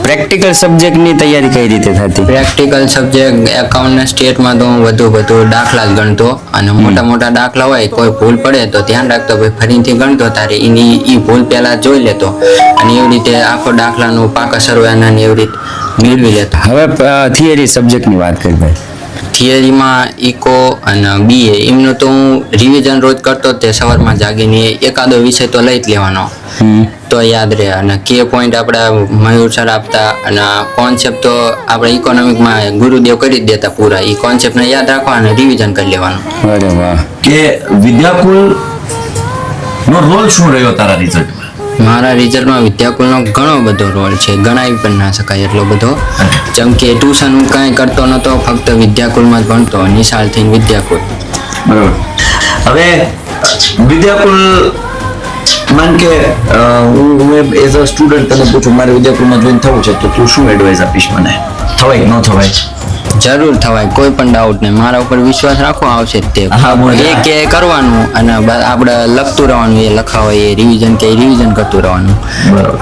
Practical સબ્જેક્ટની તૈયારી કઈ રીતે થતી? પ્રેક્ટિકલ સબ્જેક્ટ એકાઉન્ટ ને સ્ટેટમાં તો હું વધુ દાખલા જ ગણતો, અને મોટા દાખલા હોય કોઈ ભૂલ પડે તો ધ્યાન રાખતો, ભાઈ ફરીથી ગણતો તારે એ ભૂલ પહેલા જોઈ લેતો, અને એવી રીતે આખો દાખલાનું પાકા સરવાળાના ને એવી રીતે મેળવી લેતો. હવે થિયરી સબ્જેક્ટની વાત કરી ભાઈ. થિયરીમાં ઇકો અને બીએ એમનું તો હું રિવિઝન રોજ કરતો, તે સવારમાં જાગીને એકાદો વિષય તો લઈ જ લેવાનો તો યાદ રહે. અને કે પોઈન્ટ આપણા મયુર સર આપતા, અને કોન્સેપ્ટ તો આપણે ઇકોનોમિકમાં ગુરુદેવ કરી જ દેતા પૂરા. એ કોન્સેપ્ટને યાદ રાખવા અને રિવિઝન કરી લેવાનું. અરે વાહ. કે વિદ્યાકુલ નો રોલ શું રહ્યો તારા રિઝલ્ટમાં? મારા રિઝલ્ટમાં વિદ્યાકુલનો ઘણો બધો રોલ છે, ગણાવી પણ ના શકાય એટલો બધો. જેમ કે ટ્યુશન હું કાંઈ કરતો નહોતો, ફક્ત વિદ્યાકુલમાં જ ભણતો, નિશાળ થઈને વિદ્યાકુલ. બરોબર. હવે વિદ્યાકુલ માન કે હું એઝ અ સ્ટુડન્ટ તને પૂછું, મારે વિદ્યાકુલમાં જોઈન થવું છે, તો તું શું એડવાઇસ આપીશ મને? થવાય ન થવાય? જરૂર થવાય, કોઈ પણ ડાઉટ નહીં. મારા ઉપર વિશ્વાસ રાખવો આવશે જ તે. એ કે કરવાનું, અને આપણે લખતું રહેવાનું, એ લખાવાય, એ રિવિઝન કે રિવિઝન કરતું રહેવાનું. બરોબર.